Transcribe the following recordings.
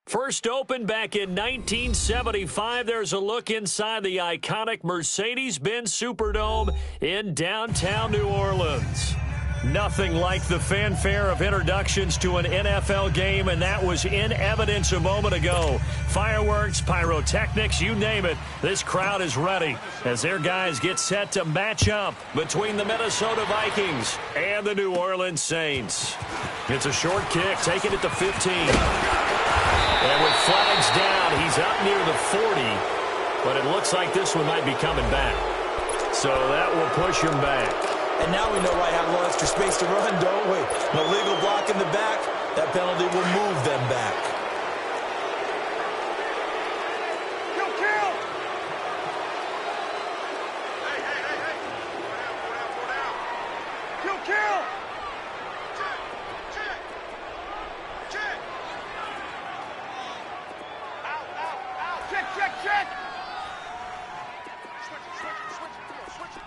First opened back in 1975, there's a look inside the iconic Mercedes-Benz Superdome in downtown New Orleans. Nothing like the fanfare of introductions to an NFL game, and that was in evidence a moment ago. Fireworks, pyrotechnics, you name it. This crowd is ready as their guys get set to match up between the Minnesota Vikings and the New Orleans Saints. It's a short kick, taken at the 15. And with flags down, he's up near the 40, but it looks like this one might be coming back. So that will push him back. And now we know why I have a little extra space to run, don't we? No legal block in the back. That penalty will move them back. Kill! Hey. Go down. Kill! Check. Out. Check. Switch.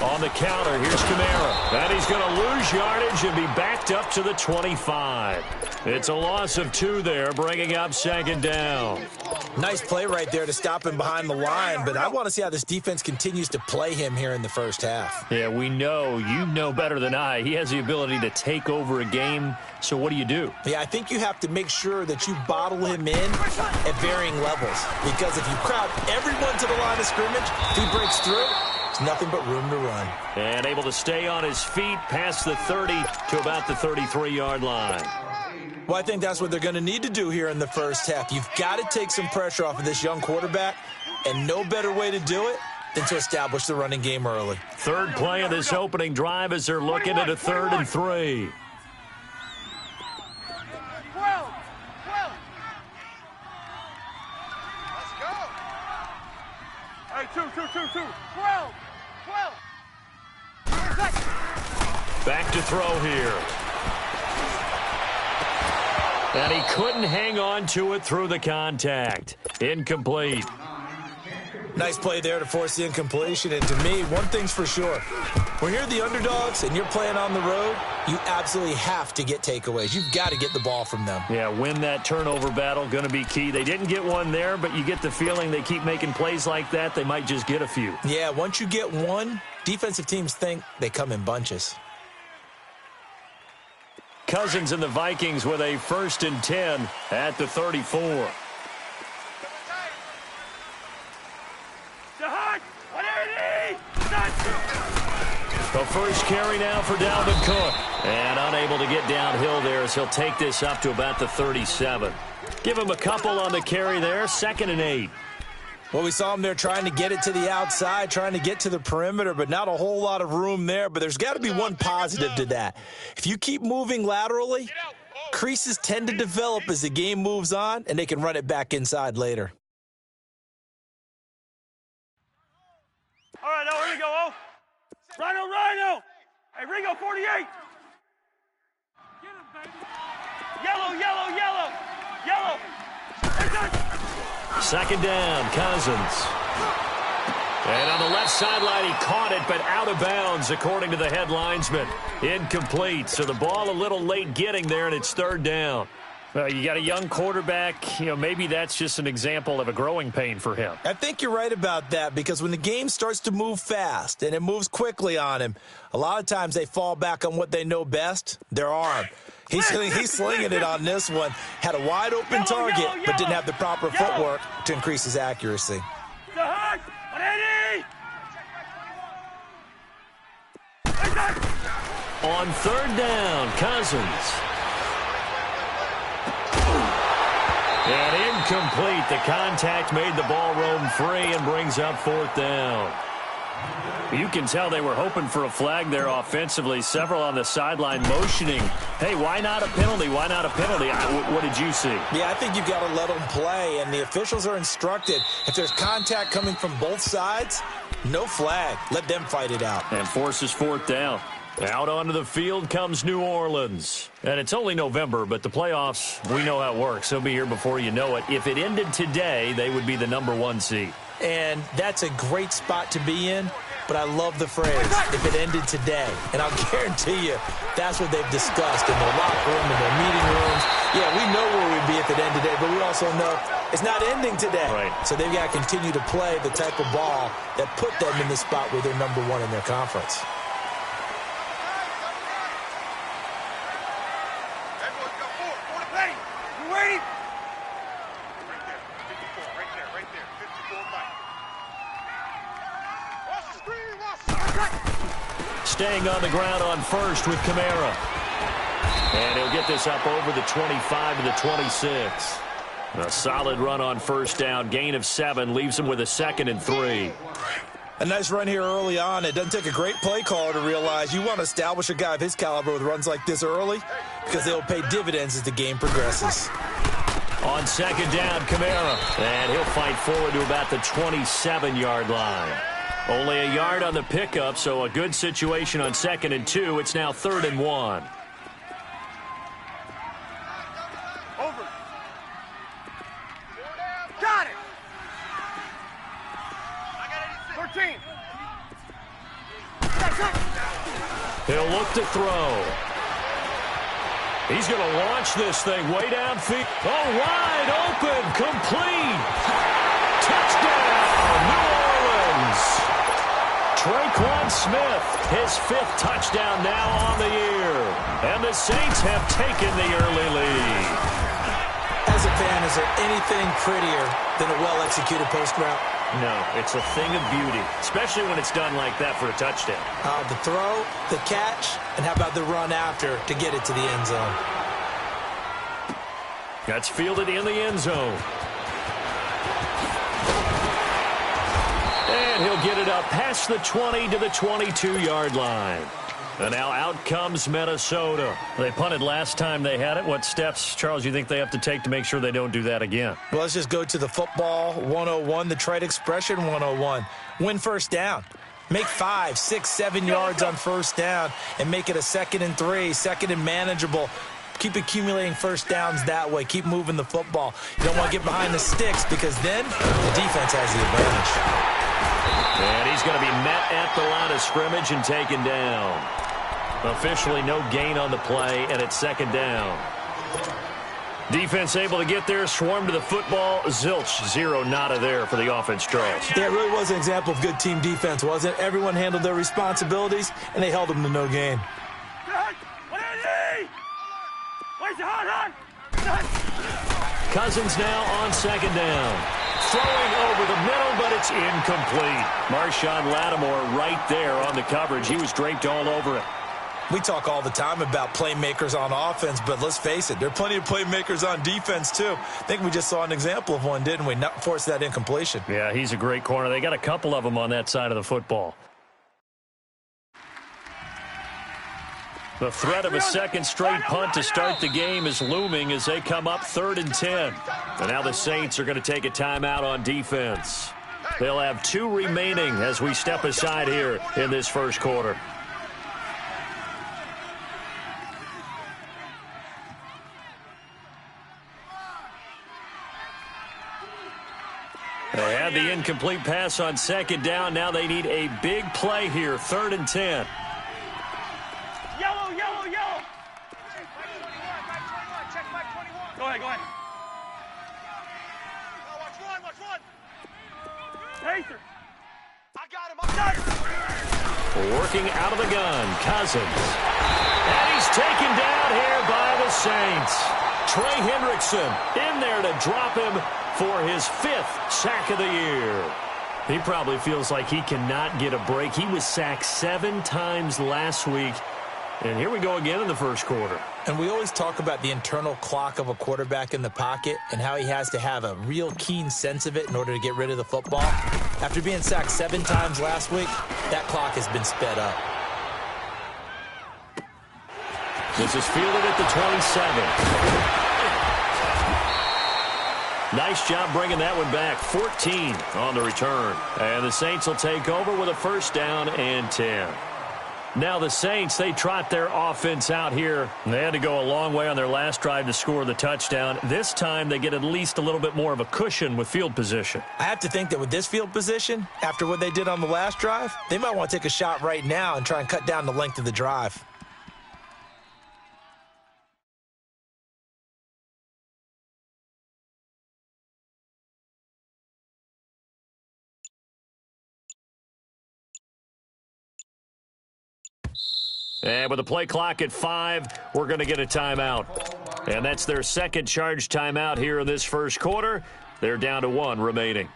On the counter, here's Kamara. And he's going to lose yardage and be backed up to the 25. It's a loss of 2 there, bringing up second down. Nice play right there to stop him behind the line, but I want to see how this defense continues to play him here in the first half. Yeah, we know. You know better than I. He has the ability to take over a game, so what do you do? Yeah, I think you have to make sure that you bottle him in at varying levels, because if you crowd everyone to the line of scrimmage, if he breaks through, there's nothing but room to run. And able to stay on his feet past the 30 to about the 33-yard line. Well, I think that's what they're going to need to do here in the first half. You've got to take some pressure off of this young quarterback, and no better way to do it than to establish the running game early. Third play of this opening drive as they're looking at a 3rd and 3. 12. Let's go. Hey, two. 12. Back to throw here. And he couldn't hang on to it through the contact. Incomplete. Nice play there to force the incompletion. And to me, one thing's for sure. When you're the underdogs and you're playing on the road, you absolutely have to get takeaways. You've got to get the ball from them. Yeah, win that turnover battle, going to be key. They didn't get one there, but you get the feeling they keep making plays like that, they might just get a few. Yeah, once you get one, defensive teams think they come in bunches. Cousins and the Vikings with a 1st and 10 at the 34. The first carry now for Dalvin Cook. And unable to get downhill there as he'll take this up to about the 37. Give him a couple on the carry there, 2nd and 8. Well, we saw him there trying to get it to the outside, trying to get to the perimeter, but not a whole lot of room there. But there's got to be one positive to that. If you keep moving laterally, creases tend to develop as the game moves on, and they can run it back inside later. All right, now here we go, oh. Rhino. Hey, Ringo, 48. Get him, baby. Yellow. Second down, Cousins. And on the left sideline, he caught it, but out of bounds, according to the head linesman. Incomplete, so the ball a little late getting there, and it's 3rd down. Well, you got a young quarterback. Maybe that's just an example of a growing pain for him. I think you're right about that, because when the game starts to move fast and it moves quickly on him, a lot of times they fall back on what they know best, their arm. He's slinging it on this one. Had a wide-open target, but didn't have the proper footwork to increase his accuracy. On 3rd down, Cousins. And incomplete. The contact made the ball roam free and brings up 4th down. You can tell they were hoping for a flag there offensively. Several on the sideline motioning. Hey, why not a penalty? Why not a penalty? What did you see? Yeah, I think you've got to let them play, and the officials are instructed. If there's contact coming from both sides, no flag. Let them fight it out. And forces 4th down. Out onto the field comes New Orleans. And it's only November, but the playoffs, we know how it works. They'll be here before you know it. If it ended today, they would be the #1 seed. And that's a great spot to be in, but I love the phrase, if it ended today. And I'll guarantee you that's what they've discussed in their locker room, in their meeting rooms. Yeah, we know where we'd be if it ended today, but we also know it's not ending today. Right. So they've got to continue to play the type of ball that put them in the spot where they're number one in their conference. Staying on the ground on first with Kamara. And he'll get this up over the 25 to the 26. A solid run on first down. Gain of 7 leaves him with a 2nd and 3. A nice run here early on. It doesn't take a great play caller to realize you want to establish a guy of his caliber with runs like this early because they'll pay dividends as the game progresses. On 2nd down, Kamara. And he'll fight forward to about the 27-yard line. Only a yard on the pickup, so a good situation on 2nd and 2. It's now 3rd and 1. Over. Got it. 13. He'll look to throw. He's going to launch this thing way downfield. Oh, wide open, complete. Touchdown, New Orleans. Traquan Smith, his 5th touchdown now on the year. And the Saints have taken the early lead. As a fan, is there anything prettier than a well-executed post route? No, it's a thing of beauty, especially when it's done like that for a touchdown. The throw, the catch, and how about the run after to get it to the end zone? That's fielded in the end zone. And he'll get it up past the 20 to the 22-yard line. And now out comes Minnesota. They punted last time they had it. What steps, Charles, you think they have to take to make sure they don't do that again? Well, let's just go to the football 101, the trite expression 101. Win first down. Make 5, 6, 7 yards on first down and make it a 2nd and 3, 2nd and manageable. Keep accumulating first downs that way. Keep moving the football. You don't want to get behind the sticks because then the defense has the advantage. And he's going to be met at the line of scrimmage and taken down. Officially no gain on the play, and it's 2nd down. Defense able to get there, swarm to the football. Zilch, 0 nada there for the offense, Charles. Yeah, it really was an example of good team defense, wasn't it? Everyone handled their responsibilities, and they held them to no gain. Cousins now on 2nd down. Throwing over the middle, but it's incomplete. Marshawn Lattimore right there on the coverage. He was draped all over it. We talk all the time about playmakers on offense, but let's face it, there are plenty of playmakers on defense, too. I think we just saw an example of one, didn't we? Not force that incompletion. Yeah, he's a great corner. They got a couple of them on that side of the football. The threat of a 2nd straight punt to start the game is looming as they come up 3rd and 10. And now the Saints are going to take a timeout on defense. They'll have 2 remaining as we step aside here in this first quarter. They had the incomplete pass on 2nd down. Now they need a big play here, 3rd and 10. Yellow, yellow, yellow. Go ahead, go ahead. Watch one. Pacer. I got him. Working out of the gun, Cousins. And he's taken down here by the Saints. Trey Hendrickson in there to drop him for his 5th sack of the year. He probably feels like he cannot get a break. He was sacked 7 times last week. And here we go again in the first quarter. And we always talk about the internal clock of a quarterback in the pocket and how he has to have a real keen sense of it in order to get rid of the football. After being sacked 7 times last week, that clock has been sped up. This is fielded at the 27. Nice job bringing that one back. 14 on the return. And the Saints will take over with a 1st down and 10. Now the Saints, they trot their offense out here. They had to go a long way on their last drive to score the touchdown. This time they get at least a little bit more of a cushion with field position. I have to think that with this field position, after what they did on the last drive, they might want to take a shot right now and try and cut down the length of the drive. And with the play clock at 5, we're going to get a timeout. And that's their second charge timeout here in this first quarter. They're down to 1 remaining.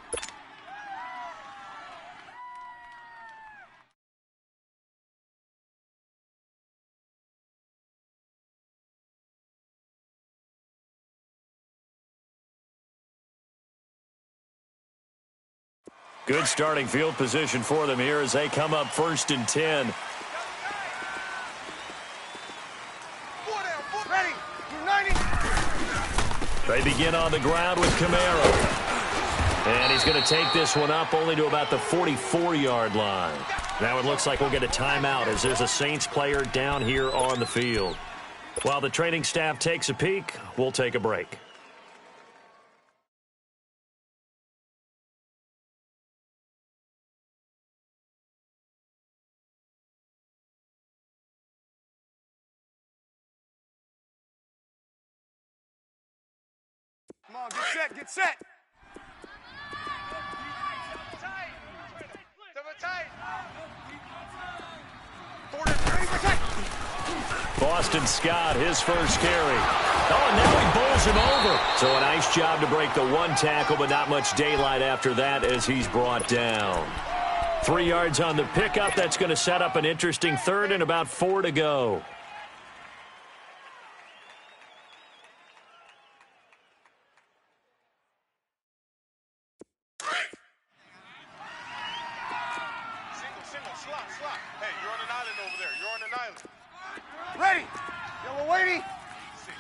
Good starting field position for them here as they come up 1st and 10. They begin on the ground with Camaro. And he's going to take this one up only to about the 44-yard line. Now it looks like we'll get a timeout as there's a Saints player down here on the field. While the training staff takes a peek, we'll take a break. Come on, get set, get set. Boston Scott, his first carry. Oh, and now he bowls him over. So a nice job to break the 1 tackle, but not much daylight after that as he's brought down. 3 yards on the pickup. That's going to set up an interesting 3rd and about 4 to go. Ready. Yellow waiting. 86.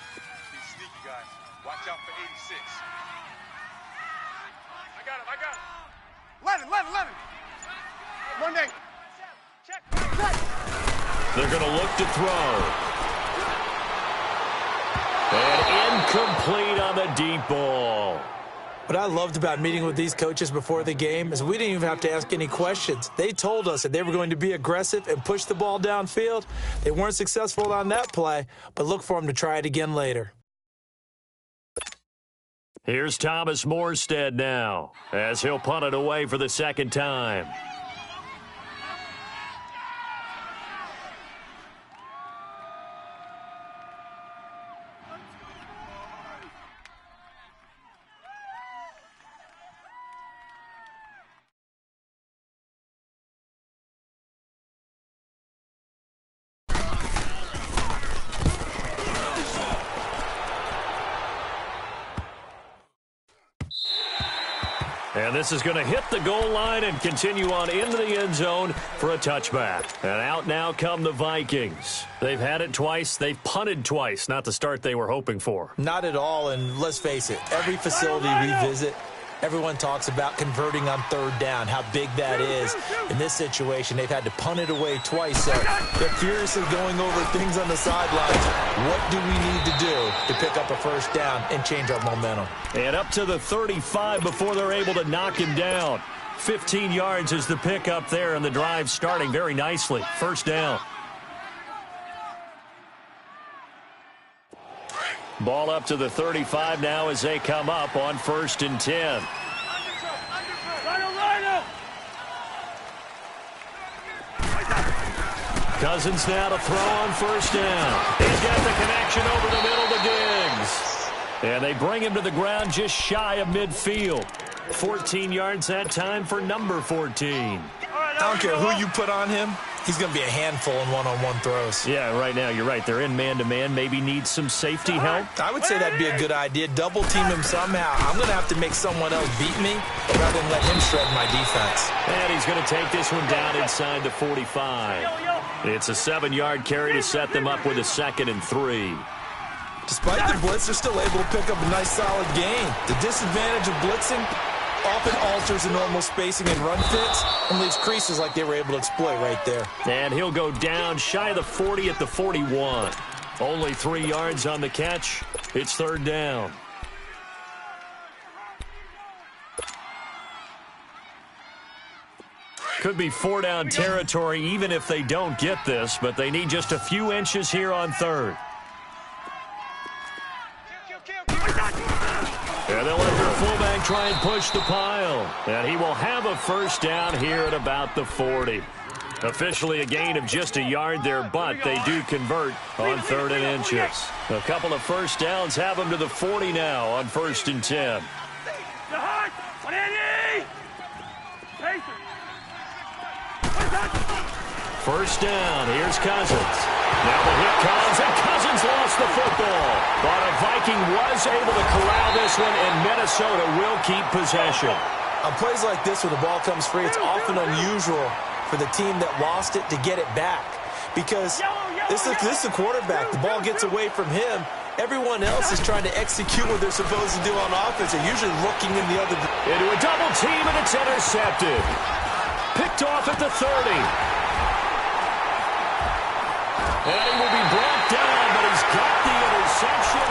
He's sneaky, guys. Watch out for 86. I got him. 11. Monday. Check. They're going to look to throw. And incomplete on the deep ball. What I loved about meeting with these coaches before the game is we didn't even have to ask any questions. They told us that they were going to be aggressive and push the ball downfield. They weren't successful on that play, but look for them to try it again later. Here's Thomas Morstead now as he'll punt it away for the 2nd time. And this is going to hit the goal line and continue on into the end zone for a touchback. And out now come the Vikings. They've had it twice. They've punted twice. Not the start they were hoping for. Not at all, and let's face it, every facility we visit, everyone talks about converting on 3rd down, how big that is. In this situation, they've had to punt it away twice, so they're furiously going over things on the sidelines. What do we need to do to pick up a 1st down and change our momentum? And up to the 35 before they're able to knock him down. 15 yards is the pickup there, and the drive starting very nicely. 1st down. Ball up to the 35 now as they come up on 1st and 10. Cousins now to throw on 1st down. He's got the connection over the middle to Diggs. And they bring him to the ground just shy of midfield. 14 yards that time for number 14. I don't care who you put on him. He's going to be a handful in one-on-one throws. Yeah, right now, you're right. They're in man-to-man. Maybe need some safety help. I would say that'd be a good idea. Double team him somehow. I'm going to have to make someone else beat me rather than let him shred my defense. And he's going to take this one down inside the 45. It's a 7-yard carry to set them up with a 2nd and 3. Despite the blitz, they're still able to pick up a nice, solid gain. The disadvantage of blitzing, often alters the normal spacing and run fits and leaves creases like they were able to exploit right there. And he'll go down shy of the 40 at the 41. Only 3 yards on the catch. It's third down. Could be 4-down territory even if they don't get this, but they need just a few inches here on third. And they'll let their fullback try and push the pile. And he will have a first down here at about the 40. Officially a gain of just a yard there, but they do convert on 3rd and inches. A couple of first downs have them to the 40 now on 1st and 10. First down, here's Cousins. Now the hit comes, and Cousins lost the football. But a Viking was able to corral this one, and Minnesota will keep possession. On plays like this where the ball comes free, it's often unusual for the team that lost it to get it back. Because this is the quarterback. The ball gets away from him. Everyone else is trying to execute what they're supposed to do on offense. They're usually looking in the other direction. Into a double team, and it's intercepted. Picked off at the 30. And he will be brought down, but he's got the interception.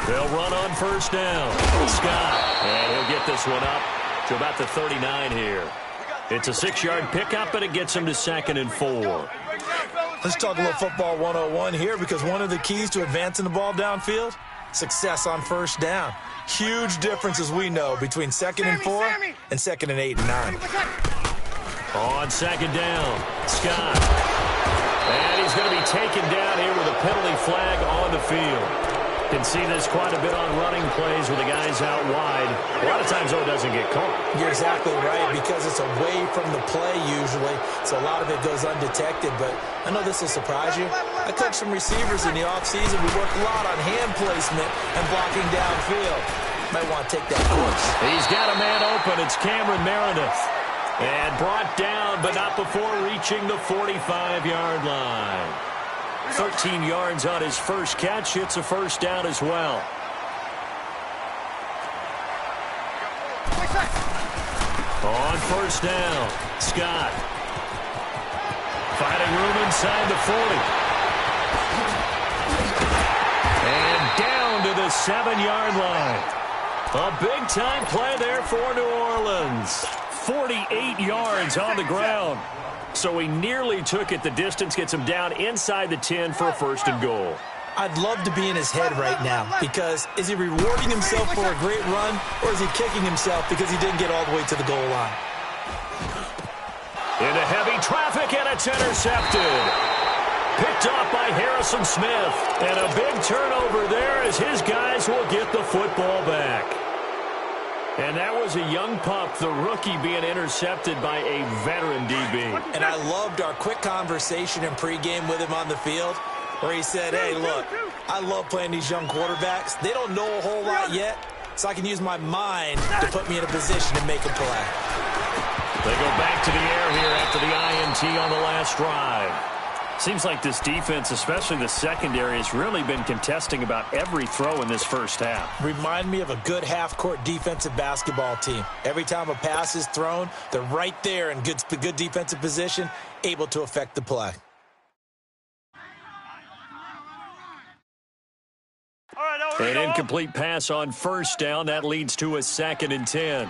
They'll run on first down. Scott, and he'll get this one up to about the 39 here. It's a 6-yard pickup, and it gets him to 2nd and 4. Let's talk a little football 101 here, because one of the keys to advancing the ball downfield, success on first down. Huge difference, as we know, between 2nd and 4 and 2nd and 8 and 9. On 2nd down, Scott. And he's going to be taken down here with a penalty flag on the field. Can see this quite a bit on running plays with the guys out wide. A lot of times, though, it doesn't get caught. You're exactly right, because it's away from the play usually, so a lot of it goes undetected. But I know this will surprise you. I coached some receivers in the offseason. We worked a lot on hand placement and blocking downfield. Might want to take that course. He's got a man open. It's Cameron Meredith. And brought down, but not before reaching the 45-yard line. 13 yards on his first catch. It's a first down as well. On first down, Scott. Finding room inside the 40. And down to the 7-yard line. A big-time play there for New Orleans. 48 yards on the ground. So he nearly took it the distance, gets him down inside the 10 for a 1st and goal. I'd love to be in his head right now, because is he rewarding himself for a great run, or is he kicking himself because he didn't get all the way to the goal line? Into heavy traffic, and it's intercepted. Picked off by Harrison Smith. And a big turnover there as his guys will get the football back. And that was a young pup, the rookie, being intercepted by a veteran DB. And I loved our quick conversation in pregame with him on the field, where he said, hey, look, I love playing these young quarterbacks. They don't know a whole lot yet, so I can use my mind to put me in a position to make a play. They go back to the air here after the INT on the last drive. Seems like this defense, especially the secondary, has really been contesting about every throw in this first half. Remind me of a good half-court defensive basketball team. Every time a pass is thrown, they're right there in good defensive position, able to affect the play. An incomplete pass on first down. That leads to a 2nd and 10.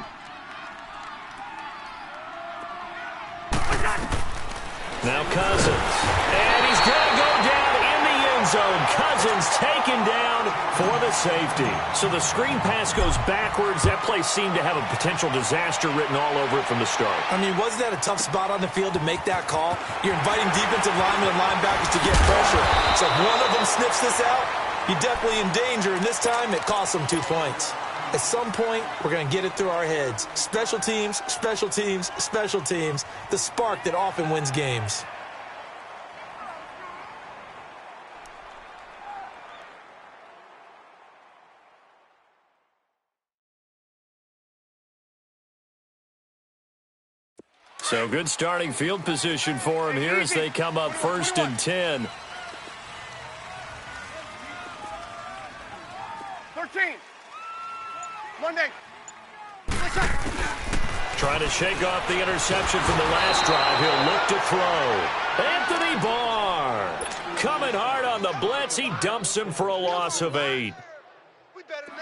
Now Cousins. And he's going to go down in the end zone. Cousins taken down for the safety. So the screen pass goes backwards. That play seemed to have a potential disaster written all over it from the start. I mean, wasn't that a tough spot on the field to make that call? You're inviting defensive linemen and linebackers to get pressure. So if one of them sniffs this out, you're definitely in danger. And this time, it cost them 2 points. At some point, we're going to get it through our heads. Special teams, special teams, special teams. The spark that often wins games. So good starting field position for him here as they come up 1st and 10. 13. Monday. Trying to shake off the interception from the last drive. He'll look to throw. Anthony Barr coming hard on the blitz. He dumps him for a loss of 8.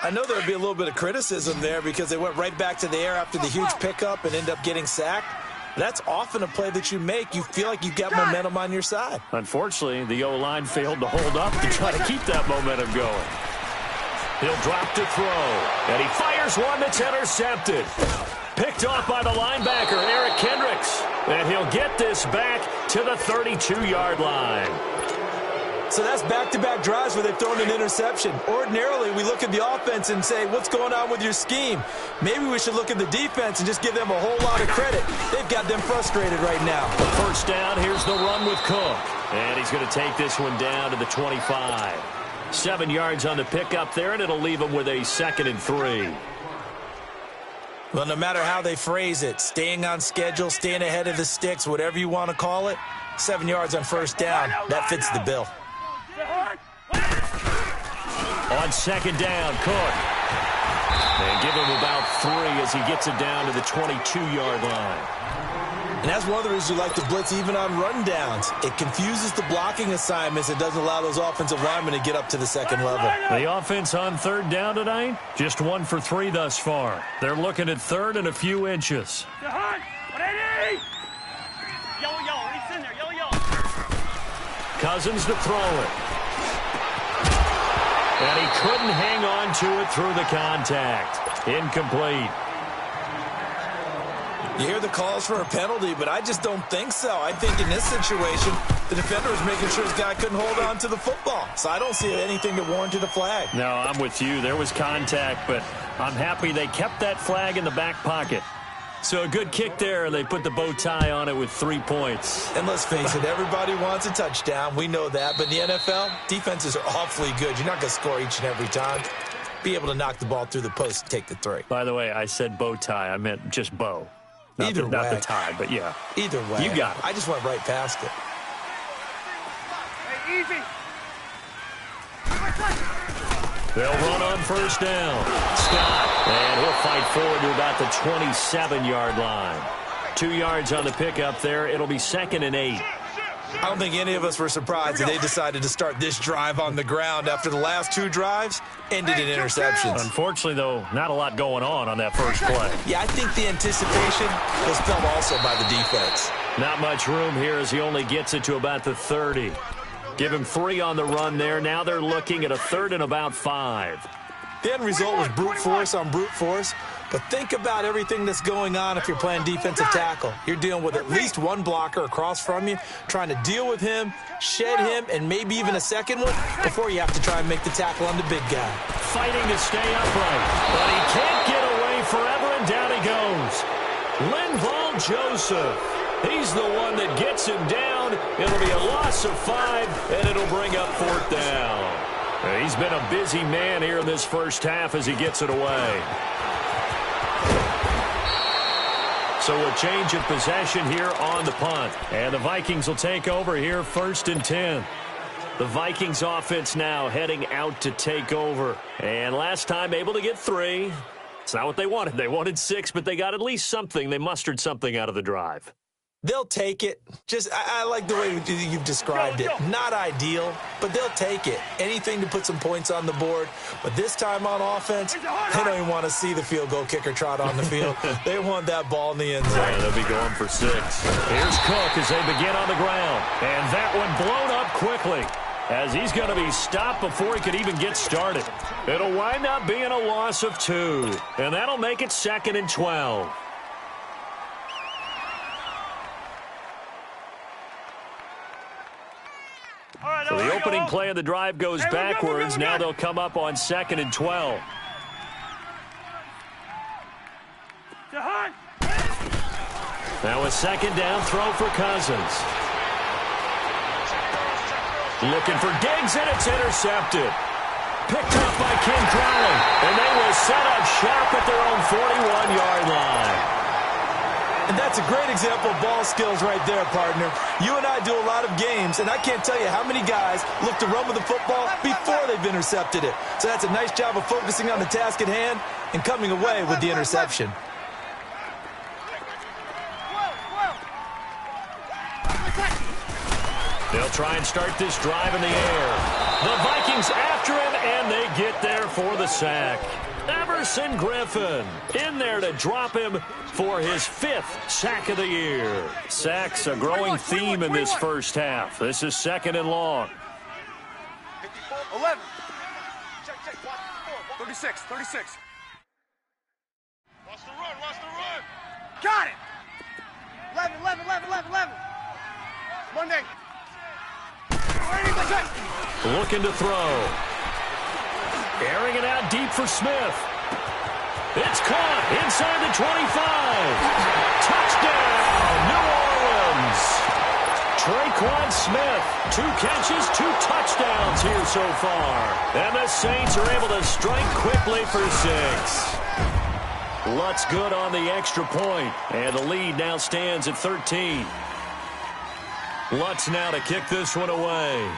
I know there would be a little bit of criticism there because they went right back to the air after the huge pickup and end up getting sacked. That's often a play that you make. You feel like you've got momentum on your side. Unfortunately, the O-line failed to hold up to try to keep that momentum going. He'll drop to throw, and he fires one that's intercepted. Picked off by the linebacker, Eric Kendricks. And he'll get this back to the 32-yard line. So that's back-to-back drives where they've thrown an interception. Ordinarily, we look at the offense and say, what's going on with your scheme? Maybe we should look at the defense and just give them a whole lot of credit. They've got them frustrated right now. First down, here's the run with Cook. And he's going to take this one down to the 25. 7 yards on the pickup there, and it'll leave him with a 2nd and 3. Well, no matter how they phrase it, staying on schedule, staying ahead of the sticks, whatever you want to call it, 7 yards on first down, that fits the bill. On 2nd down, Cook. And give him about 3 as he gets it down to the 22-yard line. And that's one of the reasons you like to blitz even on rundowns. It confuses the blocking assignments. It doesn't allow those offensive linemen to get up to the second level. The offense on 3rd down tonight, just 1 for 3 thus far. They're looking at 3rd and a few inches. Cousins to throw it. And he couldn't hang on to it through the contact. Incomplete. You hear the calls for a penalty, but I just don't think so. I think in this situation, the defender was making sure his guy couldn't hold on to the football. So I don't see anything that warranted a flag. No, I'm with you. There was contact, but I'm happy they kept that flag in the back pocket. So a good kick there, and they put the bow tie on it with 3 points. And let's face it, everybody wants a touchdown. We know that. But in the NFL, defenses are awfully good. You're not going to score each and every time. Be able to knock the ball through the post and take the 3. By the way, I said bow tie. I meant just bow. Not the tie, but yeah. Either way. You got it. I just went right past it. Hey, easy. They'll run on first down. Scott. And he'll fight forward to about the 27-yard line. 2 yards on the pickup there. It'll be 2nd and 8. I don't think any of us were surprised that they decided to start this drive on the ground after the last 2 drives ended in interceptions. Unfortunately, though, not a lot going on that first play. Yeah, I think the anticipation was felt also by the defense. Not much room here as he only gets it to about the 30. Give him 3 on the run there. Now they're looking at a 3rd and about 5. The end result was brute force on brute force. But think about everything that's going on if you're playing defensive tackle. You're dealing with at least one blocker across from you, trying to deal with him, shed him, and maybe even a second one before you have to try and make the tackle on the big guy. Fighting to stay upright, but he can't get away forever, and down he goes. Linval Joseph. He's the one that gets him down. It'll be a loss of 5, and it'll bring up 4th down. He's been a busy man here in this first half as he gets it away. So a change of possession here on the punt. And the Vikings will take over here 1st and 10. The Vikings offense now heading out to take over. And last time able to get 3. It's not what they wanted. They wanted 6, but they got at least something. They mustered something out of the drive. They'll take it. I like the way you've described it. Not ideal, but they'll take it. Anything to put some points on the board. But this time on offense, they don't even want to see the field goal kicker trot on the field. They want that ball in the end zone. Yeah, they'll be going for 6. Here's Cook as they begin on the ground. And that one blown up quickly as he's going to be stopped before he could even get started. It'll wind up being a loss of 2. And that'll make it 2nd and 12. So the opening play of the drive goes backwards. Now they'll come up on 2nd and 12. Now a 2nd down throw for Cousins. Looking for Diggs, and it's intercepted. Picked up by King Crowley. And they will set up shop at their own 41-yard line. And that's a great example of ball skills right there, partner. You and I do a lot of games, and I can't tell you how many guys look to run with the football before they've intercepted it. So that's a nice job of focusing on the task at hand and coming away with the interception. They'll try and start this drive in the air. The Vikings after him, and they get there for the sack. Everson Griffin in there to drop him for his 5th sack of the year. Sacks a growing theme in this first half. This is 2nd and long. 11. Check, 36. Watch the run. Got it. 11. Monday. Looking to throw. Airing it out deep for Smith. It's caught inside the 25. Touchdown, New Orleans. Traquan Smith, 2 catches, 2 touchdowns here so far. And the Saints are able to strike quickly for 6. Lutz good on the extra point, and the lead now stands at 13. Lutz now to kick this one away.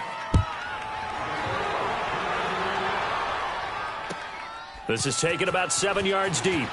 This is taken about 7 yards deep.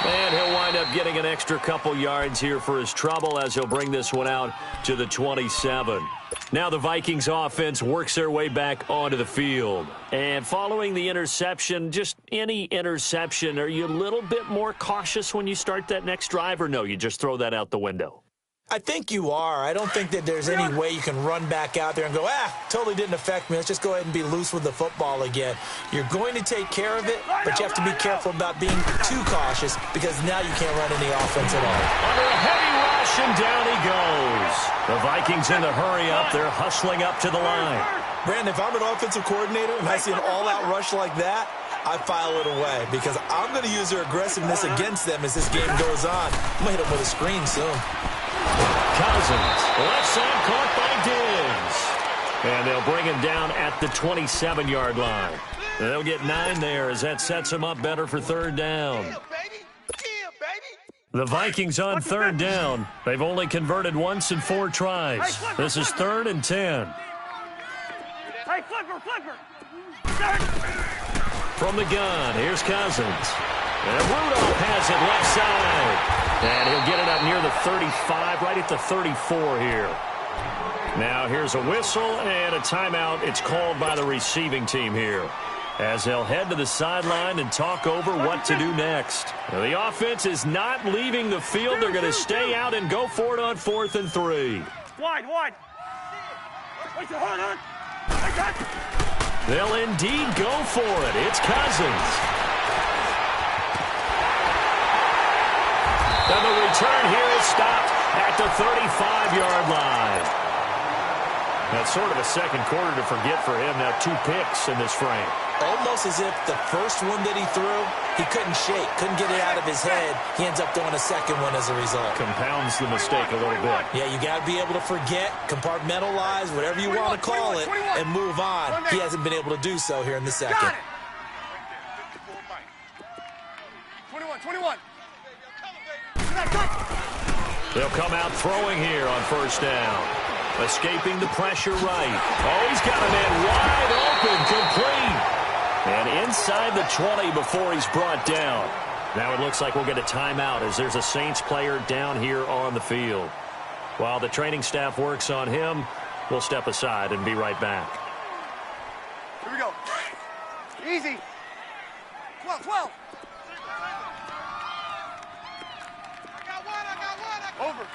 And he'll wind up getting an extra couple yards here for his trouble as he'll bring this one out to the 27. Now the Vikings offense works their way back onto the field. And following the interception, just any interception, are you a little bit more cautious when you start that next drive, or no, you just throw that out the window? I think you are. I don't think that there's any way you can run back out there and go, totally didn't affect me. Let's just go ahead and be loose with the football again. You're going to take care of it, but you have to be careful about being too cautious because now you can't run any offense at all. Under a heavy rush, and down he goes. The Vikings in the hurry up. They're hustling up to the line. Brandon, if I'm an offensive coordinator and I see an all-out rush like that, I file it away because I'm going to use their aggressiveness against them as this game goes on. I'm going to hit them with a screen soon. Cousins, left side caught by Diggs. And they'll bring him down at the 27-yard line. They'll get 9 there as that sets him up better for 3rd down. The Vikings on 3rd down. They've only converted once in 4 tries. This is 3rd and 10. Hey, flipper. From the gun, here's Cousins. And Rudolph has it left side. And he'll get it up near the 35, right at the 34 here. Now here's a whistle and a timeout. It's called by the receiving team here, as they'll head to the sideline and talk over what to do next. Now, the offense is not leaving the field. They're going to stay out and go for it on 4th and 3. Wide. Wait your heart on. They'll indeed go for it. It's Cousins. And the return here is stopped at the 35-yard line. That's sort of a second quarter to forget for him. Now 2 picks in this frame. Almost as if the first one that he threw, he couldn't shake, couldn't get it out of his head. He ends up throwing a second one as a result. Compounds the mistake a little bit. Yeah, you got to be able to forget, compartmentalize, whatever you want to call it, and move on. He hasn't been able to do so here in the second. 21. They'll come out throwing here on 1st down. Escaping the pressure right. Oh, he's got a man wide open, complete. And inside the 20 before he's brought down. Now it looks like we'll get a timeout as there's a Saints player down here on the field. While the training staff works on him, we'll step aside and be right back. Here we go. Easy. 12. Over.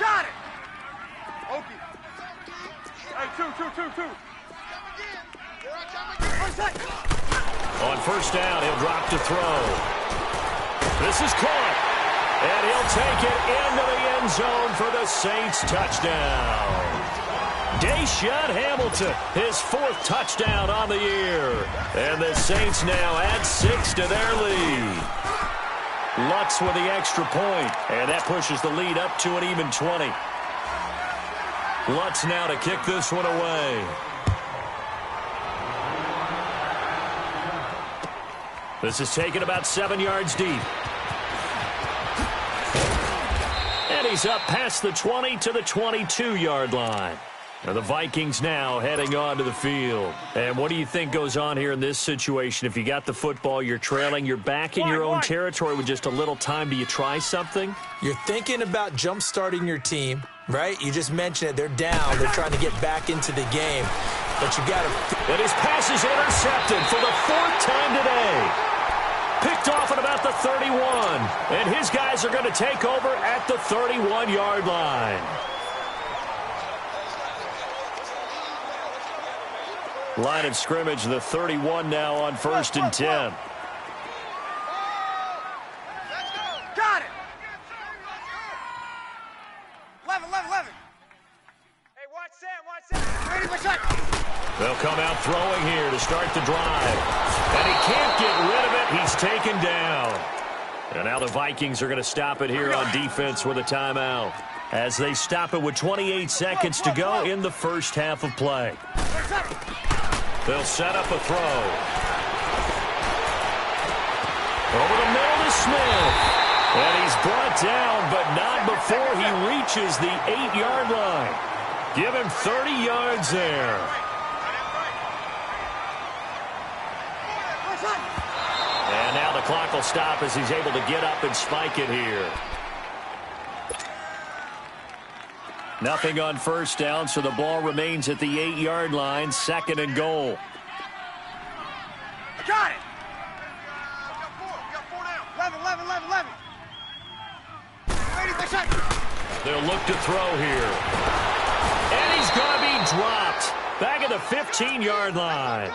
Got it. Okie. Hey, two. On 1st down, he'll drop to throw. This is caught. And he'll take it into the end zone for the Saints touchdown. Deshaun Hamilton, his 4th touchdown on the year. And the Saints now add 6 to their lead. Lutz with the extra point, and that pushes the lead up to an even 20. Lutz now to kick this one away. This is taken about 7 yards deep. And he's up past the 20 to the 22-yard line. Now the Vikings now heading onto the field. And what do you think goes on here in this situation? If you got the football, you're trailing, you're back in your own territory with just a little time. Do you try something? You're thinking about jump-starting your team, right? You just mentioned it. They're down. They're trying to get back into the game. But you got to... And his pass is intercepted for the 4th time today. Picked off at about the 31. And his guys are going to take over at the 31-yard line. Line of scrimmage, the 31 now on 1st and 10. Got it. 11. Hey, watch Sam. Ready for shot. They'll come out throwing here to start the drive. And he can't get rid of it. He's taken down. And now the Vikings are going to stop it here on defense with a timeout, as they stop it with 28 seconds to go in the first half of play. They'll set up a throw. Over the middle to Smith. And he's brought down, but not before he reaches the 8-yard line. Give him 30 yards there. And now the clock will stop as he's able to get up and spike it here. Nothing on first down, so the ball remains at the 8-yard line, 2nd and goal. Got it. We got 4 down. 11. Ready for shot. They'll look to throw here. And he's going to be dropped back at the 15-yard line.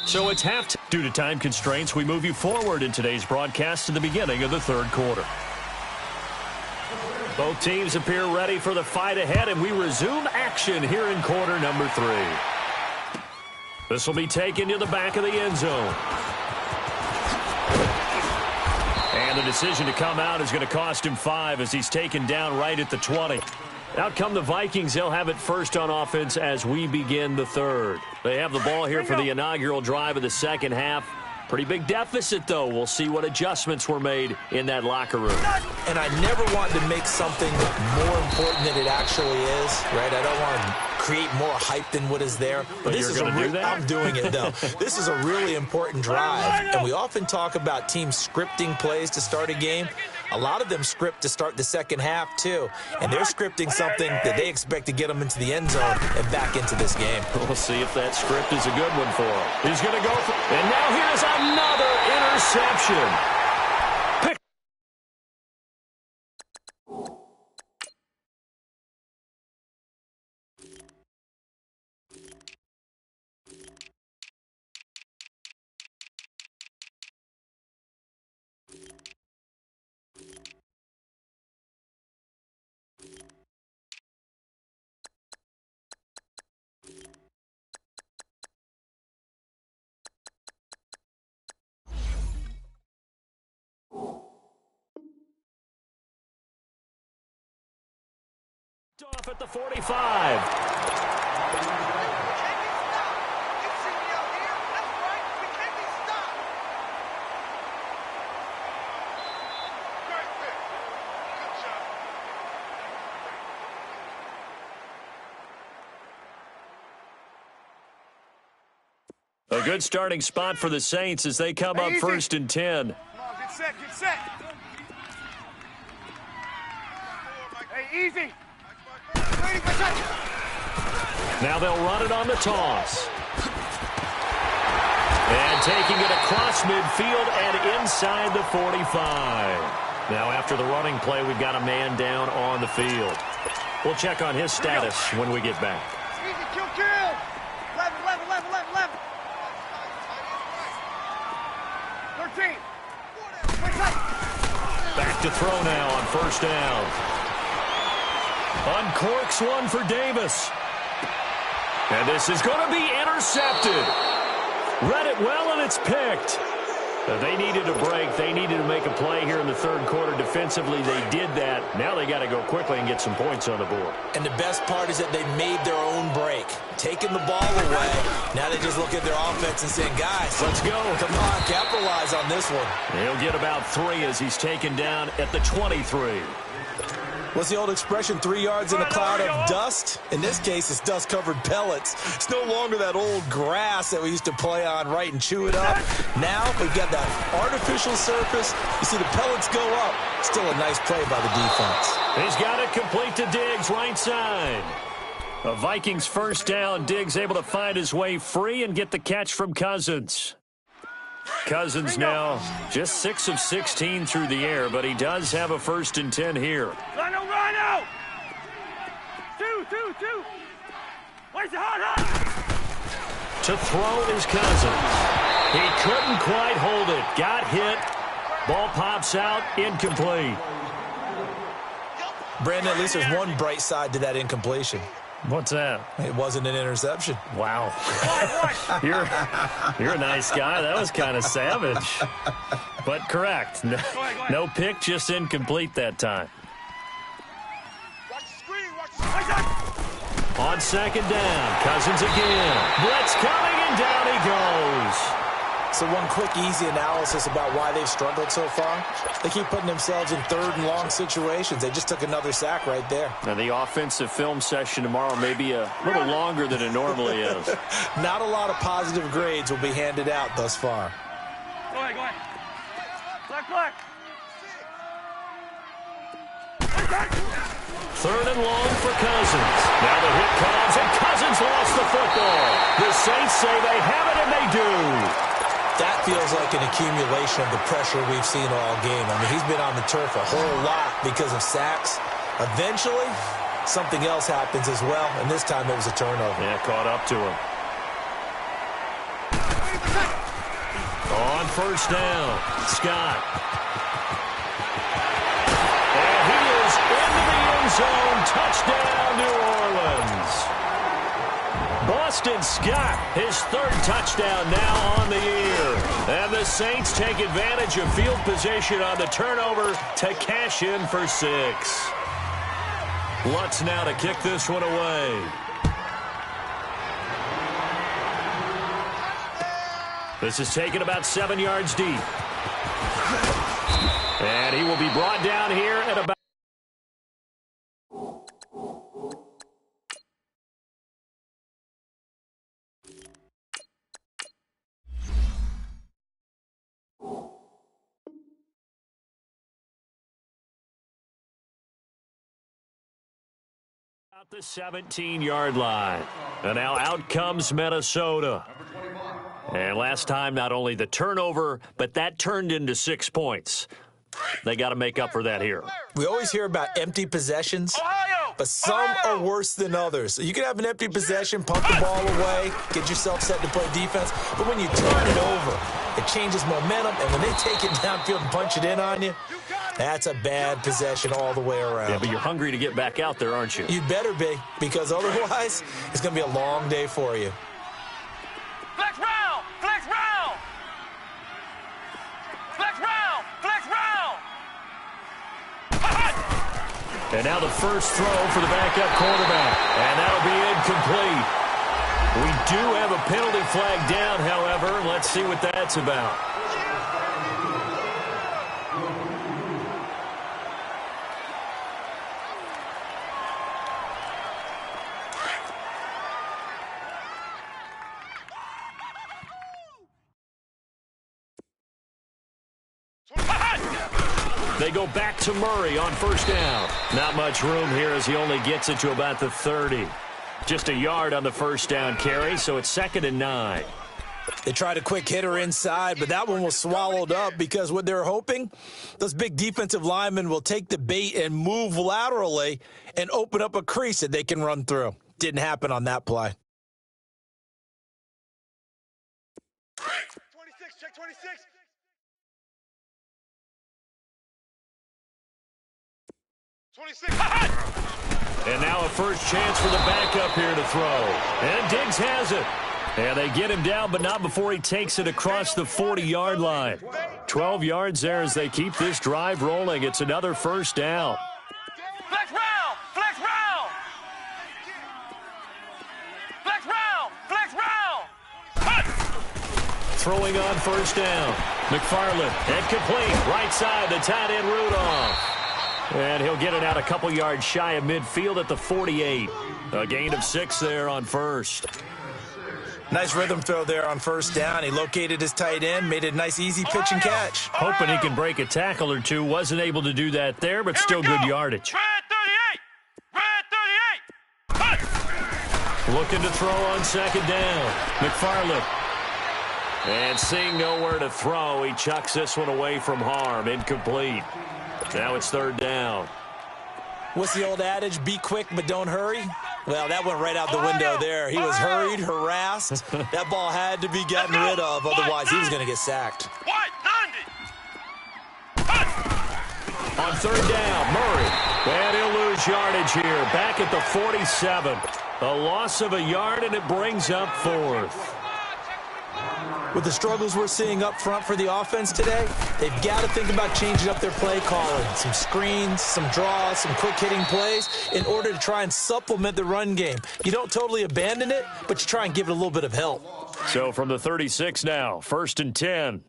So it's halftime. Due to time constraints, we move you forward in today's broadcast to the beginning of the 3rd quarter. Both teams appear ready for the fight ahead, and we resume action here in quarter number 3. This will be taken to the back of the end zone. And the decision to come out is going to cost him 5 as he's taken down right at the 20. Out come the Vikings. They'll have it first on offense as we begin the 3rd. They have the ball here for the inaugural drive of the second half. Pretty big deficit, though. We'll see what adjustments were made in that locker room. And I never want to make something more important than it actually is, right? I don't want to create more hype than what is there. But this is I'm doing it, though. This is a really important drive, and we often talk about teams scripting plays to start a game. A lot of them script to start the second half, too, and they're scripting something that they expect to get them into the end zone and back into this game. We'll see if that script is a good one for him. He's going to go for it. And now here's another interception. Off at the 45. A good starting spot for the Saints as they come up 1st and 10. Come on, get set. Hey, easy. Now they'll run it on the toss. And taking it across midfield and inside the 45. Now after the running play, we've got a man down on the field. We'll check on his status when we get back. Easy, kill. 11. 13. Back to throw now on 1st down. Uncorks one for Davis. And this is going to be intercepted. Read it well, and it's picked. They needed a break. They needed to make a play here in the third quarter. Defensively, they did that. Now they got to go quickly and get some points on the board. And the best part is that they made their own break. Taking the ball away. Now they just look at their offense and saying, guys, let's go. Come on, capitalize on this one. He'll get about 3 as he's taken down at the 23. What's the old expression, 3 yards in a cloud of dust? In this case, it's dust-covered pellets. It's no longer that old grass that we used to play on, right, and chew it up. Now we've got that artificial surface. You see the pellets go up. Still a nice play by the defense. He's got it complete to Diggs, right side. A Vikings first down. Diggs able to find his way free and get the catch from Cousins. Cousins now just 6 of 16 through the air, but he does have a 1st and 10 here. Rhino! 2. Where's the hot? To throw is Cousins. He couldn't quite hold it. Got hit. Ball pops out. Incomplete. Brandon, at least there's one bright side to that incompletion. What's that? It wasn't an interception. Wow. You're a nice guy. That was kind of savage. But correct. No pick, just incomplete that time. On 2nd down, Cousins again. Blitz coming, and down he goes. So one quick, easy analysis about why they've struggled so far. They keep putting themselves in 3rd and long situations. They just took another sack right there. Now, the offensive film session tomorrow may be a little longer than it normally is. Not a lot of positive grades will be handed out thus far. Go ahead. Black. 3rd and long for Cousins. Now the hit comes, and Cousins lost the football. The Saints say they have it, and they do. That feels like an accumulation of the pressure we've seen all game. I mean, he's been on the turf a whole lot because of sacks. Eventually, something else happens as well, and this time it was a turnover. Yeah, caught up to him. On 1st down, Scott. And he is into the end zone. Touchdown, New Orleans. Boston Scott, his 3rd touchdown now on the year. And the Saints take advantage of field position on the turnover to cash in for 6. Lutz now to kick this one away. This is taken about 7 yards deep. And he will be brought down here at about the 17-yard line. And now out comes Minnesota. And last time, not only the turnover, but that turned into 6 points. They got to make up for that here. We always hear about empty possessions, but some are worse than others. You can have an empty possession, pump the ball away, get yourself set to play defense, but when you turn it over, it changes momentum, and when they take it downfield and punch it in on you, that's a bad possession all the way around. Yeah, but you're hungry to get back out there, aren't you? You'd better be, because otherwise, it's going to be a long day for you. Flex round! And now the first throw for the backup quarterback. And that'll be incomplete. We do have a penalty flag down, however. Let's see what that's about. They go back to Murray on 1st down. Not much room here as he only gets it to about the 30. Just a yard on the 1st down carry, so it's 2nd and 9. They tried a quick hitter inside, but that one was swallowed up because what they're hoping, those big defensive linemen will take the bait and move laterally and open up a crease that they can run through. Didn't happen on that play. 26, check 26. 26. And now a first chance for the backup here to throw. And Diggs has it. And they get him down, but not before he takes it across the 40-yard line. 12 yards there as they keep this drive rolling. It's another first down. Flex round! Flex round! Flex round! Flex round! Throwing on first down. McFarland, incomplete. Right side, the tight end Rudolph. And he'll get it out a couple yards shy of midfield at the 48. A gain of 6 there on first. Nice rhythm throw there on first down. He located his tight end, made it a nice easy pitch and catch. Hoping he can break a tackle or two. Wasn't able to do that there, but still good yardage. Red 38! Red 38! Looking to throw on second down. McFarland. And seeing nowhere to throw, he chucks this one away from harm. Incomplete. Now it's third down. What's the old adage? Be quick, but don't hurry. Well, that went right out the window there. He was hurried, harassed. That ball had to be gotten rid of, otherwise he was going to get sacked. On third down, Murray. And he'll lose yardage here. Back at the 47. A loss of a yard, and it brings up fourth. With the struggles we're seeing up front for the offense today, they've got to think about changing up their play calling. Some screens, some draws, some quick-hitting plays in order to try and supplement the run game. You don't totally abandon it, but you try and give it a little bit of help. So from the 36 now, first and 10.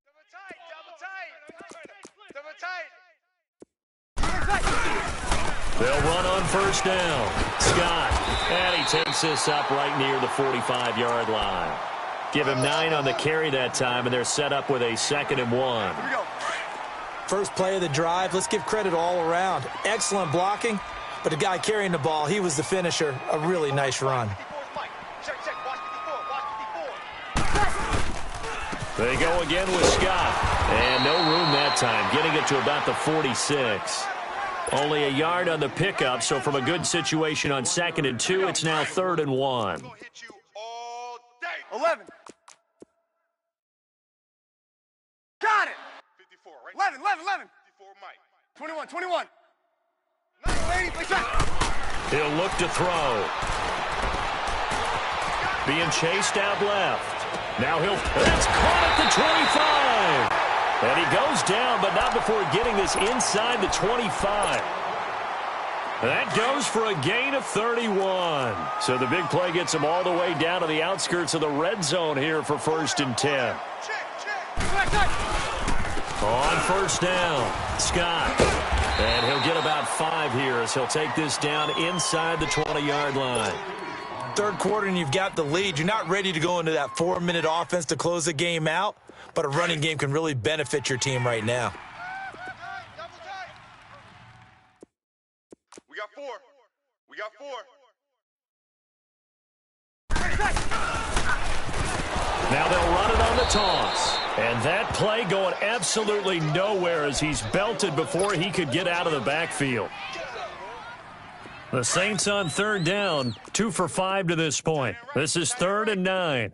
They'll run on first down. Scott, and he takes this up right near the 45-yard line. Give him 9 on the carry that time, and they're set up with a 2nd and 1. First play of the drive, let's give credit all around. Excellent blocking, but the guy carrying the ball, he was the finisher. A really nice run. They go again with Scott, and no room that time, getting it to about the 46. Only a yard on the pickup, so from a good situation on 2nd and 2, it's now 3rd and 1. 11. Got it. 54, right? 11, 11, 11. 54, Mike. 21, 21. Nice, lady. Play track. He'll look to throw. Being chased out left. Now that's caught at the 25. And he goes down, but not before getting this inside the 25. That goes for a gain of 31. So the big play gets him all the way down to the outskirts of the red zone here for first and 10. On first down, Scott. And he'll get about 5 here as he'll take this down inside the 20-yard line. Third quarter and you've got the lead. You're not ready to go into that 4-minute offense to close the game out, but a running game can really benefit your team right now. We got 4. We got 4. Now they'll run it on the toss. And that play going absolutely nowhere as he's belted before he could get out of the backfield. The Saints on third down, 2 for 5 to this point. This is 3rd and 9.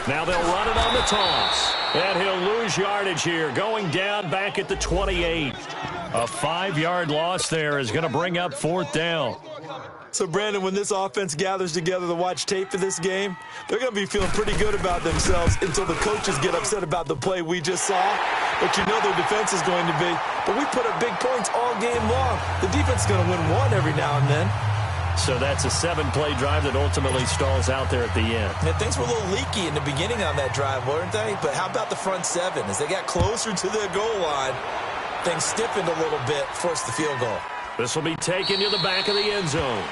Now they'll run it on the toss. And he'll lose yardage here, going down back at the 28. A 5-yard loss there is going to bring up 4th down. So, Brandon, when this offense gathers together to watch tape for this game, they're going to be feeling pretty good about themselves until the coaches get upset about the play we just saw. But you know their defense is going to be. But we put up big points all game long. The defense is going to win one every now and then. So that's a 7-play drive that ultimately stalls out there at the end. Yeah, things were a little leaky in the beginning on that drive, weren't they? But how about the front 7? As they got closer to the goal line, things stiffened a little bit, forced the field goal. This will be taken to the back of the end zone.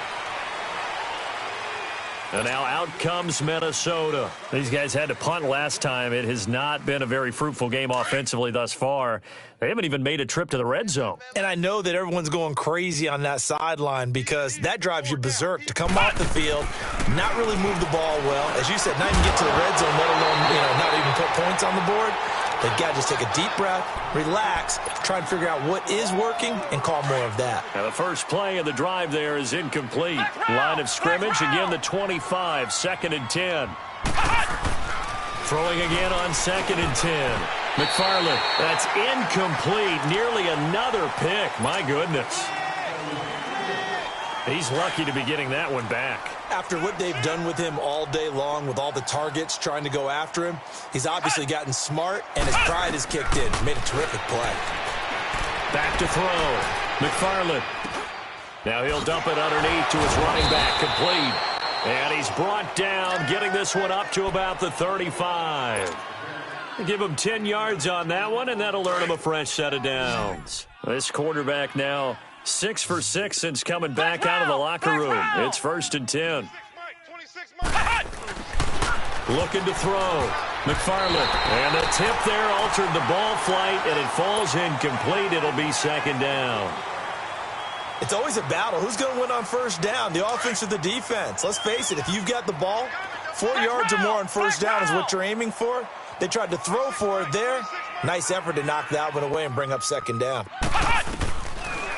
And now out comes Minnesota. These guys had to punt last time. It has not been a very fruitful game offensively thus far. They haven't even made a trip to the red zone. And I know that everyone's going crazy on that sideline because that drives you berserk to come off the field, not really move the ball well. As you said, not even get to the red zone, let alone, not even put points on the board. They've got to just take a deep breath, relax, try and figure out what is working, and call more of that. Now the first play of the drive there is incomplete. Line of scrimmage, again the 25, 2nd and 10. Throwing again on 2nd and 10. McFarland, that's incomplete. Nearly another pick. My goodness. He's lucky to be getting that one back. After what they've done with him all day long with all the targets trying to go after him, he's obviously gotten smart, and his pride has kicked in. Made a terrific play. Back to throw. McFarland. Now he'll dump it underneath to his running back, complete. And he's brought down, getting this one up to about the 35. Give him 10 yards on that one, and that'll earn him a fresh set of downs. This quarterback now 6 for 6 since coming back out of the locker room. It's 1st and 10. Looking to throw. McFarland. And the tip there altered the ball flight, and it falls incomplete. It'll be 2nd down. It's always a battle. Who's going to win on 1st down, the offense or the defense? Let's face it, if you've got the ball, 4 yards or more on 1st down is what you're aiming for. They tried to throw for it there. Nice effort to knock that one away and bring up 2nd down.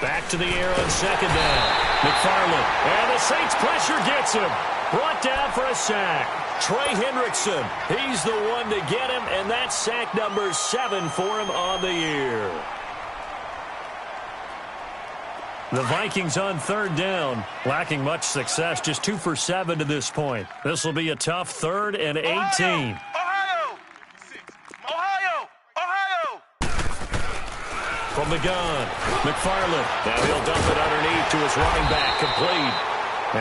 Back to the air on 2nd down. McFarland. And the Saints pressure gets him. Brought down for a sack. Trey Hendrickson. He's the one to get him, and that's sack number 7 for him on the year. The Vikings on 3rd down, lacking much success, just 2 for 7 to this point. This will be a tough 3rd and 18. Ohio! From the gun, McFarland. Now he'll dump it underneath to his running back, complete.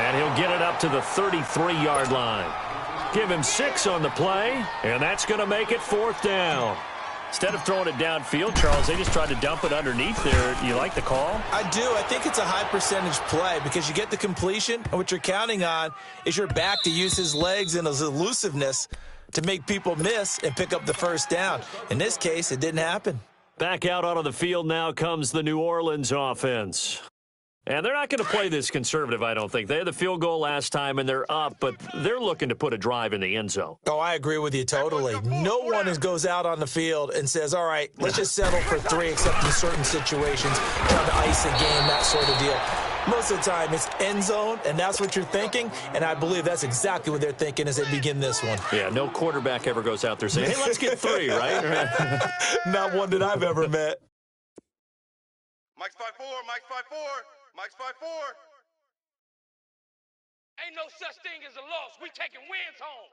And he'll get it up to the 33-yard line. Give him 6 on the play, and that's going to make it 4th down. Instead of throwing it downfield, Charles, they just tried to dump it underneath there. You like the call? I do. I think it's a high percentage play because you get the completion, and what you're counting on is your back to use his legs and his elusiveness to make people miss and pick up the 1st down. In this case, it didn't happen. Back out onto the field now comes the New Orleans offense. And they're not going to play this conservative, I don't think. They had the field goal last time, and they're up, but they're looking to put a drive in the end zone. Oh, I agree with you totally. No one goes out on the field and says, all right, let's just settle for 3, except in certain situations, trying to ice a game, that sort of deal. Most of the time, it's end zone, and that's what you're thinking, and I believe that's exactly what they're thinking as they begin this one. Yeah, no quarterback ever goes out there saying, hey, let's get 3, right? Not one that I've ever met. Mike's 5-4, Mike's 5-4. Mike's 5-4. Ain't no such thing as a loss. We taking wins home.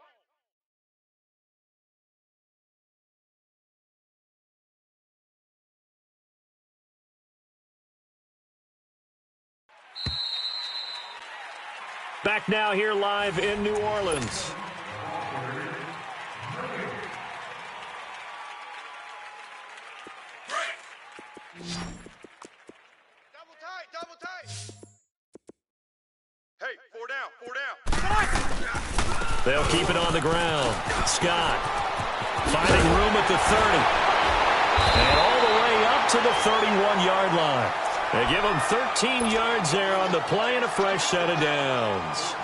Back now here live in New Orleans. Double tight. Hey, 4 down. They'll keep it on the ground. Scott finding room at the 30. And all the way up to the 31-yard line. They give him 13 yards there on the play and a fresh set of downs.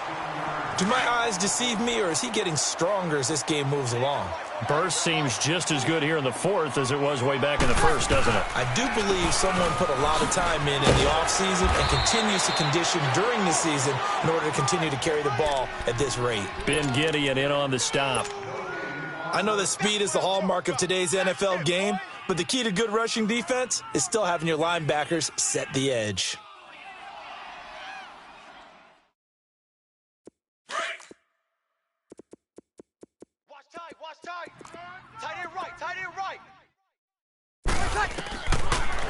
Do my eyes deceive me, or is he getting stronger as this game moves along? Burst seems just as good here in the 4th as it was way back in the 1st, doesn't it? I do believe someone put a lot of time in the offseason and continues to condition during the season in order to continue to carry the ball at this rate. Ben Gideon in on the stop. I know that speed is the hallmark of today's NFL game, but the key to good rushing defense is still having your linebackers set the edge.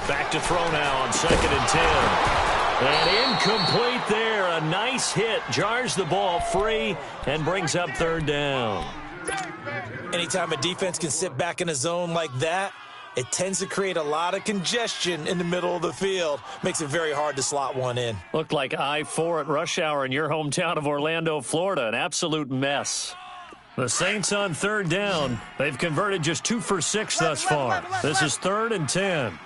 Back to throw now on 2nd and 10. And incomplete there. A nice hit. Jars the ball free and brings up 3rd down. Anytime a defense can sit back in a zone like that, it tends to create a lot of congestion in the middle of the field. Makes it very hard to slot one in. Looked like I-4 at rush hour in your hometown of Orlando, Florida. An absolute mess. The Saints on 3rd down. They've converted just 2 for 6 thus far. This is 3rd and 10.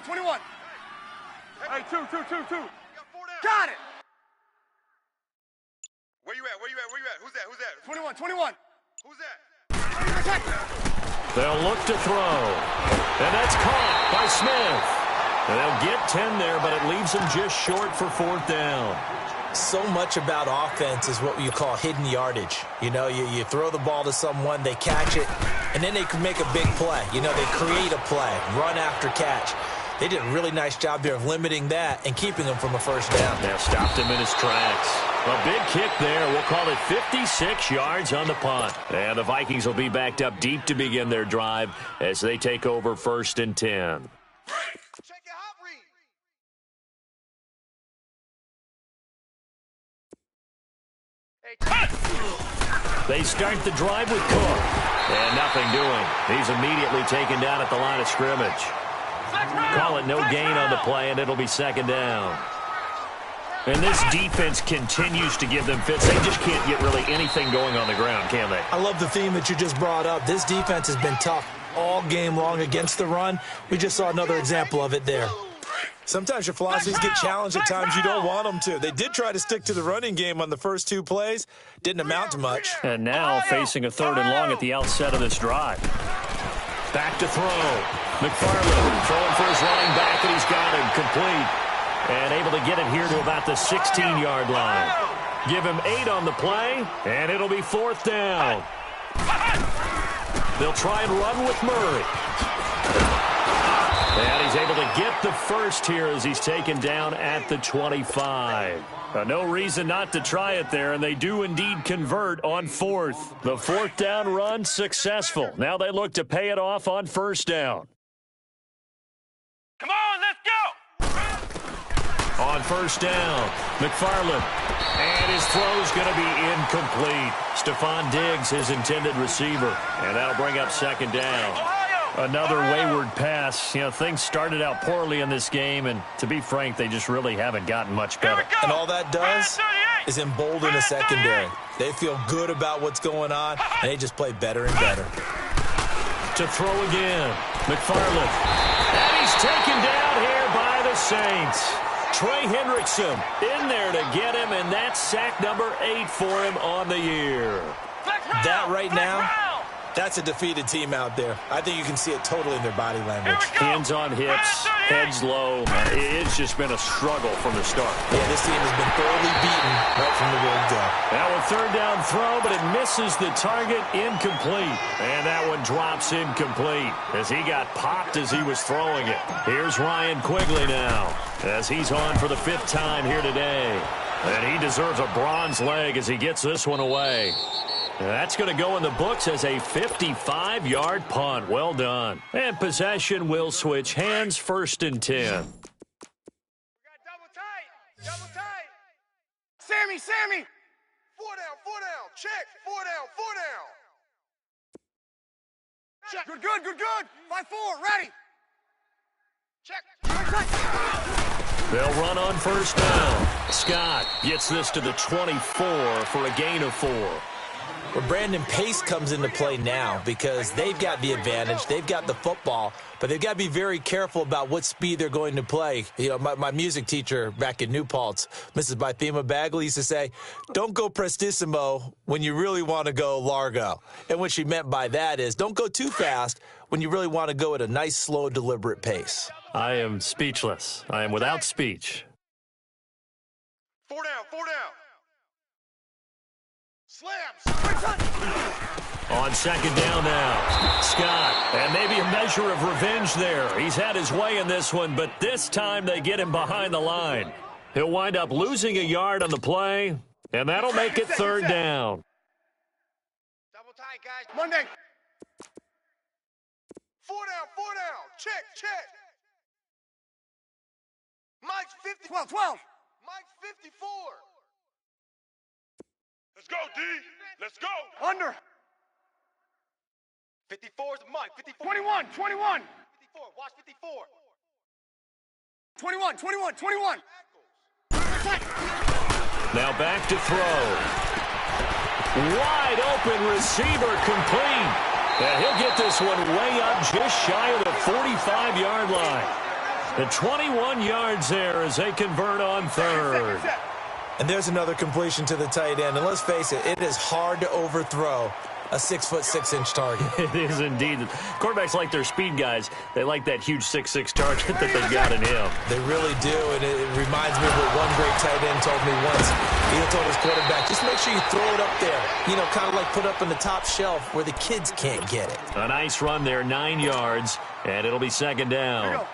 21. Hey, 2. Got 4 down. Got it. Where you at? Who's that? 21. Who's that? They'll look to throw. And that's caught by Smith. And they'll get 10 there, but it leaves them just short for 4th down. So much about offense is what you call hidden yardage. You know, you throw the ball to someone, they catch it, and then they can make a big play. You know, they create a play, run after catch. They did a really nice job there of limiting that and keeping him from a first down. Now stopped him in his tracks. A big kick there. We'll call it 56 yards on the punt. And the Vikings will be backed up deep to begin their drive as they take over 1st and 10. Check your hot read. They start the drive with Cook. And nothing doing. He's immediately taken down at the line of scrimmage. Call it no gain on the play, and it'll be 2nd down. And this defense continues to give them fits. They just can't get really anything going on the ground, can they? I love the theme that you just brought up. This defense has been tough all game long against the run. We just saw another example of it there. Sometimes your philosophies get challenged at times you don't want them to. They did try to stick to the running game on the first 2 plays. Didn't amount to much. And now facing a 3rd and long at the outset of this drive. Back to throw. McFarland throwing for his running back, and he's got him complete. And able to get it here to about the 16-yard line. Give him 8 on the play, and it'll be 4th down. They'll try and run with Murray. And he's able to get the first here as he's taken down at the 25. No reason not to try it there, and they do indeed convert on 4th. The 4th down run successful. Now they look to pay it off on 1st down. Come on, let's go! On 1st down, McFarland. And his throw's going to be incomplete. Stephon Diggs, his intended receiver. And that'll bring up 2nd down. Another wayward pass. You know, things started out poorly in this game, and to be frank, they just really haven't gotten much better. And all that does is embolden the secondary. They feel good about what's going on, and they just play better and better. To throw again, McFarland. And he's taken down here by the Saints. Trey Hendrickson in there to get him, and that's sack number 8 for him on the year. That right now, that's a defeated team out there. I think you can see it totally in their body language. Hands on hips, heads low. It's just been a struggle from the start. Yeah, this team has been thoroughly beaten right from the word go. Now a 3rd down throw, but it misses the target, incomplete. And that one drops incomplete as he got popped as he was throwing it. Here's Ryan Quigley now as he's on for the 5th time here today. And he deserves a bronze leg as he gets this one away. That's going to go in the books as a 55-yard punt. Well done. And possession will switch hands, 1st and 10. We got double tight. Double tight. Sammy. 4 down. Check. 4 down. Check. Good. 5-4. Ready. Check. They'll run on 1st down. Scott gets this to the 24 for a gain of 4. Where Brandon Pace comes into play now because they've got the advantage. They've got the football, but they've got to be very careful about what speed they're going to play. You know, my music teacher back in New Paltz, Mrs. Bythema Bagley, used to say, don't go prestissimo when you really want to go largo. And what she meant by that is don't go too fast when you really want to go at a nice, slow, deliberate pace. I am speechless. I am without speech. 4 down. Slams. On 2nd down now, Scott. And maybe a measure of revenge there. He's had his way in this one, but this time they get him behind the line. He'll wind up losing a yard on the play, and that'll make it 3rd down. Double tight, guys. Monday. 4 down. Check. Mike's 50. 12. Mike's 54. Let's go, D. Let's go. Under. 54 is Mike. 54. 21. 54. Watch 54. 21. Now back to throw. Wide open receiver complete. And he'll get this one way up just shy of the 45-yard line. The 21 yards there as they convert on 3rd. And there's another completion to the tight end. And let's face it, it is hard to overthrow a 6'6" target. It is indeed. Quarterbacks like their speed guys. They like that huge 6'6" target that they've got in him. They really do, and it reminds me of what one great tight end told me once. He told his quarterback, just make sure you throw it up there. You know, kind of like put up on the top shelf where the kids can't get it. A nice run there, 9 yards, and it'll be 2nd down.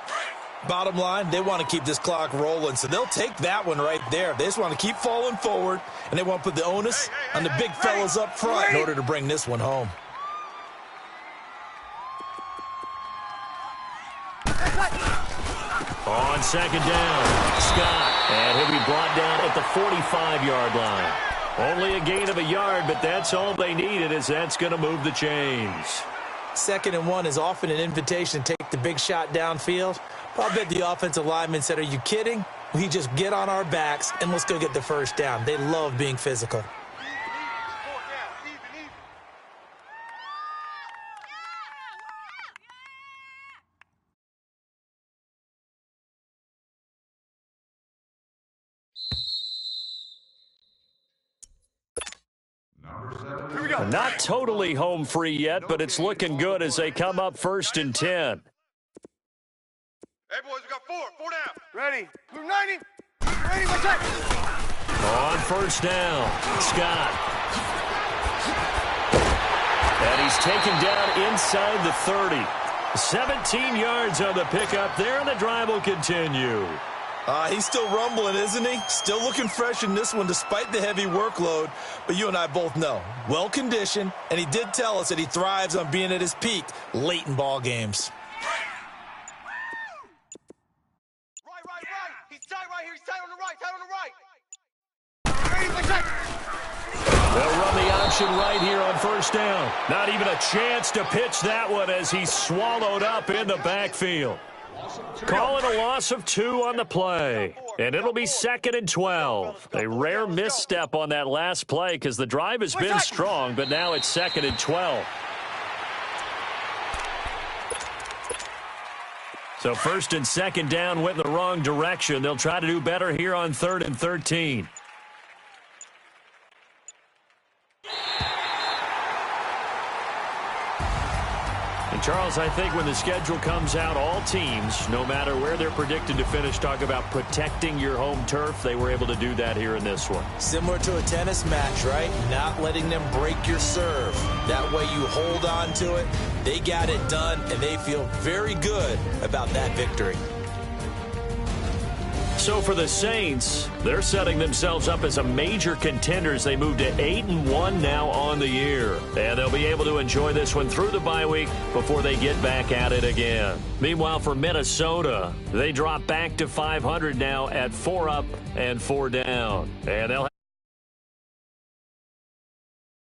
Bottom line, they want to keep this clock rolling, so they'll take that one right there. They just want to keep falling forward, and they want to put the onus on the big fellas up front in order to bring this one home. On second down, Scott, and he'll be brought down at the 45-yard line. Only a gain of a yard, but that's all they needed, as that's going to move the chains. 2nd and 1 is often an invitation to take the big shot downfield. But I bet the offensive lineman said, are you kidding? We just get on our backs and let's go get the first down. They love being physical. Not totally home free yet, but it's looking good as they come up 1st and 10. Hey, boys, we got 4 down. Ready. Blue 90. Ready, what's that? On 1st down, Scott. And he's taken down inside the 30. 17 yards on the pickup there, and the drive will continue. He's still rumbling, isn't he? Still looking fresh in this one despite the heavy workload. But you and I both know, well-conditioned, and he did tell us that he thrives on being at his peak late in ball games. Right. He's tight right here. He's tight on the right. Ready, what's that? They'll run the option right here on 1st down. Not even a chance to pitch that one as he's swallowed up in the backfield. Calling a loss of 2 on the play, and it'll be 2nd and 12. A rare misstep on that last play because the drive has been strong, but now it's 2nd and 12. So 1st and 2nd down went in the wrong direction. They'll try to do better here on 3rd and 13. Charles, I think when the schedule comes out, all teams, no matter where they're predicted to finish, talk about protecting your home turf. They were able to do that here in this one. Similar to a tennis match, right? Not letting them break your serve. That way you hold on to it. They got it done, and they feel very good about that victory. So for the Saints, they're setting themselves up as a major contender as they move to 8-1 now on the year. And they'll be able to enjoy this one through the bye week before they get back at it again. Meanwhile, for Minnesota, they drop back to 500 now at 4 up and 4 down. And they'll have